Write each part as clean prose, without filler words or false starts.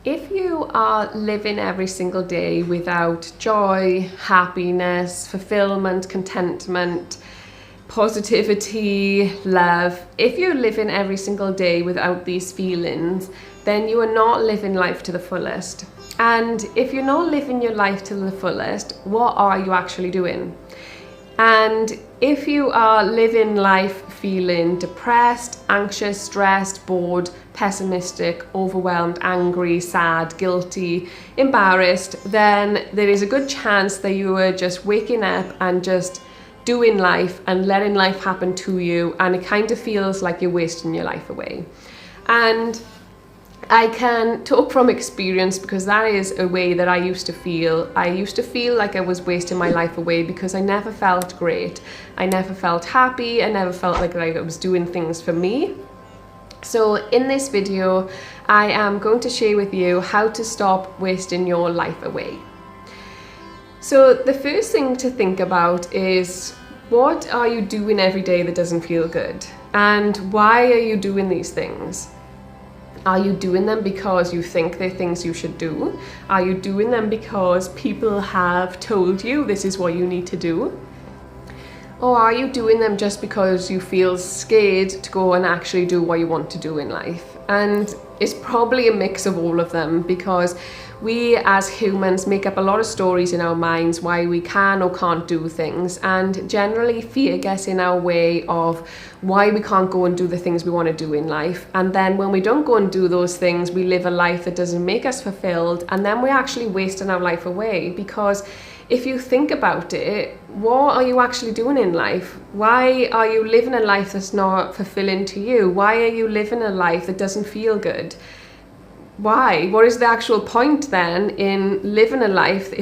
If you are living every single day without joy, happiness, fulfillment, contentment, positivity, love, if you're living every single day without these feelings, then you are not living life to the fullest. And if you're not living your life to the fullest, what are you actually doing? And if you are living life feeling depressed, anxious, stressed, bored, pessimistic, overwhelmed, angry, sad, guilty, embarrassed, then there is a good chance that you are just waking up and just doing life and letting life happen to you, and it kind of feels like you're wasting your life away. And I can talk from experience because that is a way that I used to feel. I used to feel like I was wasting my life away because I never felt great. I never felt happy. I never felt like I was doing things for me. So in this video, I am going to share with you how to stop wasting your life away. So the first thing to think about is, what are you doing every day that doesn't feel good? And why are you doing these things? Are you doing them because you think they're things you should do? Are you doing them because people have told you this is what you need to do? Or are you doing them just because you feel scared to go and actually do what you want to do in life? And it's probably a mix of all of them, because we as humans make up a lot of stories in our minds why we can or can't do things, and generally fear gets in our way of why we can't go and do the things we want to do in life. And then when we don't go and do those things, we live a life that doesn't make us fulfilled, and then we're actually wasting our life away. Because if you think about it, what are you actually doing in life? Why are you living a life that's not fulfilling to you? Why are you living a life that doesn't feel good? Why? What is the actual point then in living a life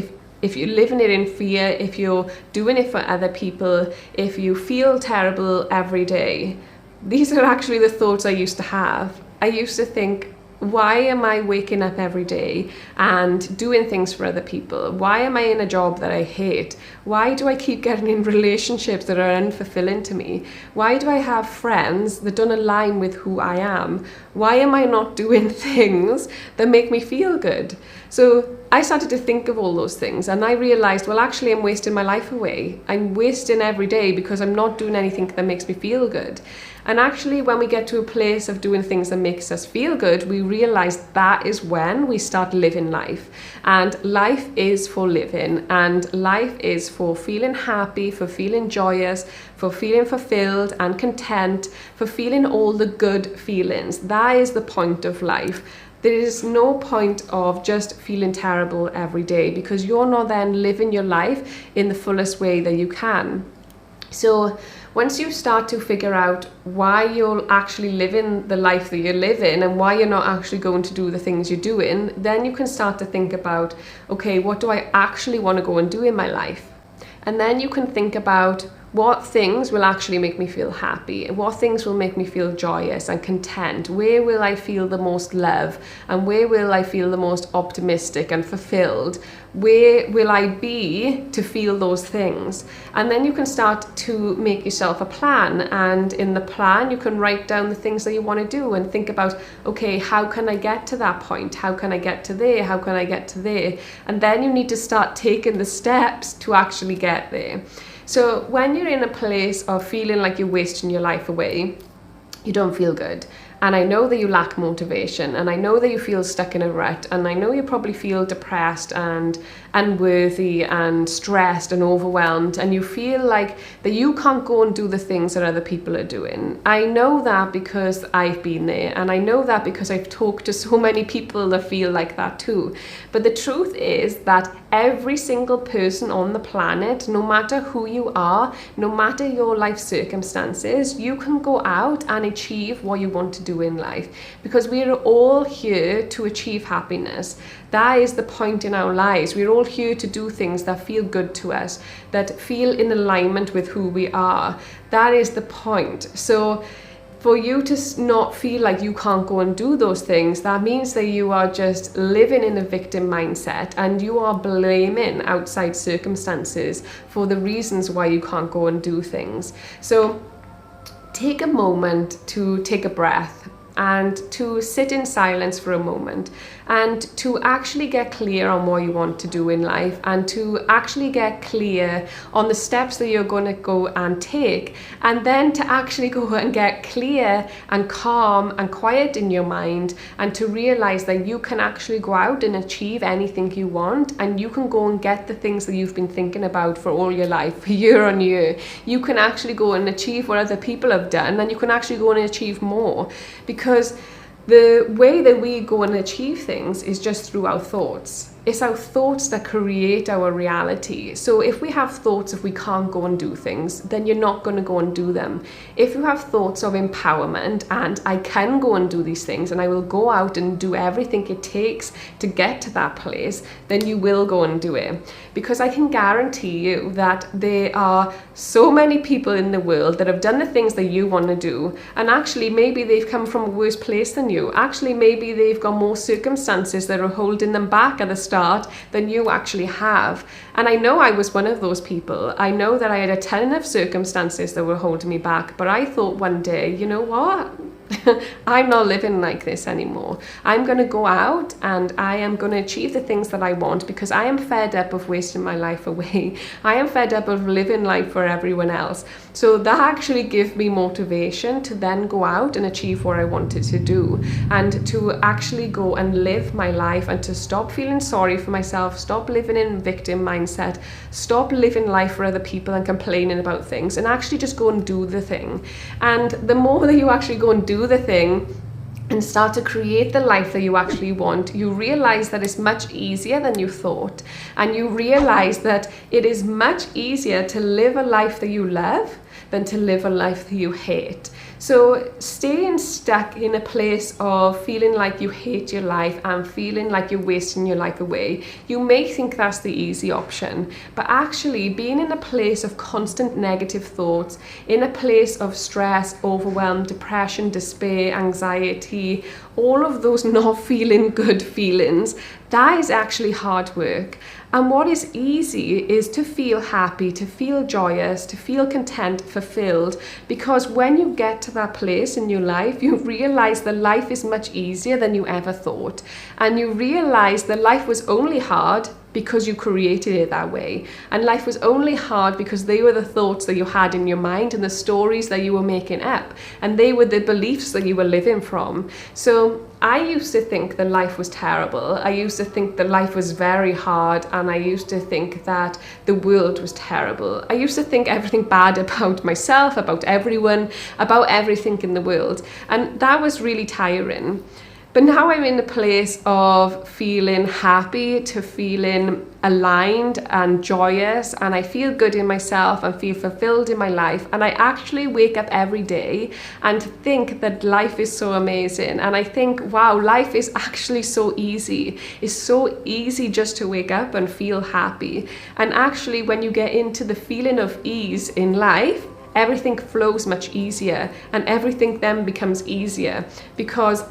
if you're living it in fear, if you're doing it for other people, if you feel terrible every day? These are actually the thoughts I used to have. I used to think, why am I waking up every day and doing things for other people? Why am I in a job that I hate? Why do I keep getting in relationships that are unfulfilling to me? Why do I have friends that don't align with who I am? Why am I not doing things that make me feel good? So I started to think of all those things, and I realized, well, actually I'm wasting my life away. I'm wasting every day because I'm not doing anything that makes me feel good. And actually, when we get to a place of doing things that makes us feel good, we realize that is when we start living life. And life is for living, and life is for feeling happy, for feeling joyous, for feeling fulfilled and content, for feeling all the good feelings. That is the point of life. There is no point of just feeling terrible every day, because you're not then living your life in the fullest way that you can. So once you start to figure out why you're actually living the life that you're living and why you're not actually going to do the things you're doing, then you can start to think about, okay, what do I actually want to go and do in my life? And then you can think about what things will actually make me feel happy, and what things will make me feel joyous and content. Where will I feel the most love, and where will I feel the most optimistic and fulfilled? Where will I be to feel those things? And then you can start to make yourself a plan, and in the plan you can write down the things that you want to do and think about, okay, how can I get to that point? How can I get to there? How can I get to there? And then you need to start taking the steps to actually get there. So when you're in a place of feeling like you're wasting your life away, you don't feel good. And I know that you lack motivation, and I know that you feel stuck in a rut, and I know you probably feel depressed and unworthy and stressed and overwhelmed, and you feel like that you can't go and do the things that other people are doing. I know that because I've been there, and I know that because I've talked to so many people that feel like that too. But the truth is that every single person on the planet, no matter who you are, no matter your life circumstances, you can go out and achieve what you want to do in life, because we are all here to achieve happiness. That is the point in our lives. We're all here to do things that feel good to us, that feel in alignment with who we are. That is the point. So for you to not feel like you can't go and do those things, that means that you are just living in a victim mindset, and you are blaming outside circumstances for the reasons why you can't go and do things. So take a moment to take a breath and to sit in silence for a moment and to actually get clear on what you want to do in life, and to actually get clear on the steps that you're going to go and take, and then to actually go and get clear and calm and quiet in your mind, and to realize that you can actually go out and achieve anything you want, and you can go and get the things that you've been thinking about for all your life, year on year. You can actually go and achieve what other people have done, and you can actually go and achieve more, because the way that we go and achieve things is just through our thoughts. It's our thoughts that create our reality. So if we have thoughts if we can't go and do things, then you're not going to go and do them. If you have thoughts of empowerment and I can go and do these things and I will go out and do everything it takes to get to that place, then you will go and do it. Because I can guarantee you that there are so many people in the world that have done the things that you want to do, and actually maybe they've come from a worse place than you. Actually maybe they've got more circumstances that are holding them back at the start than you actually have. And I know I was one of those people. I know that I had a ton of circumstances that were holding me back, but I thought one day, you know what? I'm not living like this anymore. I'm going to go out and I am going to achieve the things that I want, because I am fed up of wasting my life away. I am fed up of living life for everyone else. So that actually gave me motivation to then go out and achieve what I wanted to do, and to actually go and live my life, and to stop feeling sorry for myself, stop living in victim mindset, stop living life for other people and complaining about things, and actually just go and do the thing. And the more that you actually go and do the thing and start to create the life that you actually want, you realize that it's much easier than you thought. And you realize that it is much easier to live a life that you love than to live a life that you hate. So staying stuck in a place of feeling like you hate your life and feeling like you're wasting your life away, you may think that's the easy option, but actually being in a place of constant negative thoughts, in a place of stress, overwhelm, depression, despair, anxiety, all of those not feeling good feelings, that is actually hard work. And what is easy is to feel happy, to feel joyous, to feel content, fulfilled, because when you get to that place in your life, you realize that life is much easier than you ever thought. And you realize that life was only hard because you created it that way. And life was only hard because they were the thoughts that you had in your mind and the stories that you were making up. And they were the beliefs that you were living from. So I used to think that life was terrible. I used to think that life was very hard, and I used to think that the world was terrible. I used to think everything bad about myself, about everyone, about everything in the world. And that was really tiring. But now I'm in a place of feeling happy to feeling aligned and joyous, and I feel good in myself and feel fulfilled in my life. And I actually wake up every day and think that life is so amazing. And I think, wow, life is actually so easy. It's so easy just to wake up and feel happy. And actually, when you get into the feeling of ease in life, everything flows much easier, and everything then becomes easier, because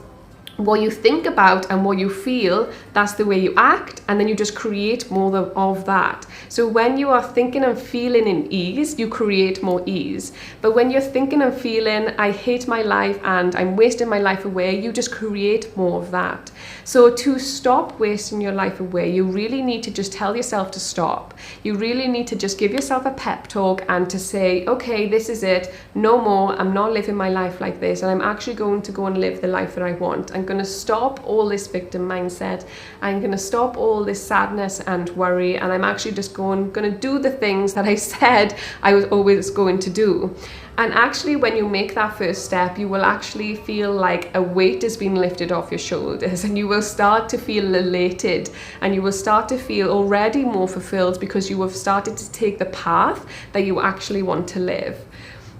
what you think about and what you feel, that's the way you act, and then you just create more of that. So when you are thinking and feeling in ease, you create more ease. But when you're thinking and feeling, I hate my life and I'm wasting my life away, you just create more of that. So to stop wasting your life away, you really need to just tell yourself to stop. You really need to just give yourself a pep talk and to say, okay, this is it, no more, I'm not living my life like this, and I'm actually going to go and live the life that I want. I'm going to stop all this victim mindset. I'm going to stop all this sadness and worry, and I'm actually just going to do the things that I said I was always going to do. And actually, when you make that first step, you will actually feel like a weight has been lifted off your shoulders, and you will start to feel elated, and you will start to feel already more fulfilled, because you have started to take the path that you actually want to live.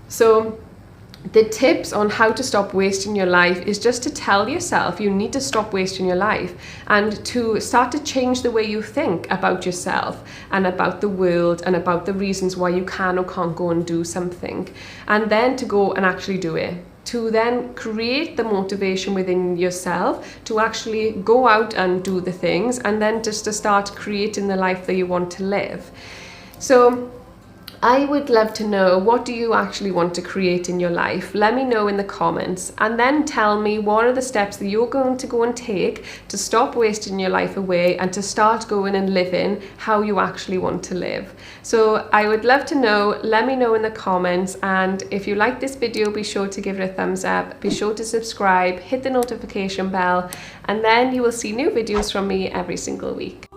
So the tips on how to stop wasting your life is just to tell yourself you need to stop wasting your life, and to start to change the way you think about yourself and about the world and about the reasons why you can or can't go and do something, and then to go and actually do it. To then create the motivation within yourself to actually go out and do the things, and then just to start creating the life that you want to live. So I would love to know, what do you actually want to create in your life? Let me know in the comments, and then tell me what are the steps that you're going to go and take to stop wasting your life away and to start going and living how you actually want to live. So I would love to know. Let me know in the comments, and if you like this video, be sure to give it a thumbs up, be sure to subscribe, hit the notification bell, and then you will see new videos from me every single week.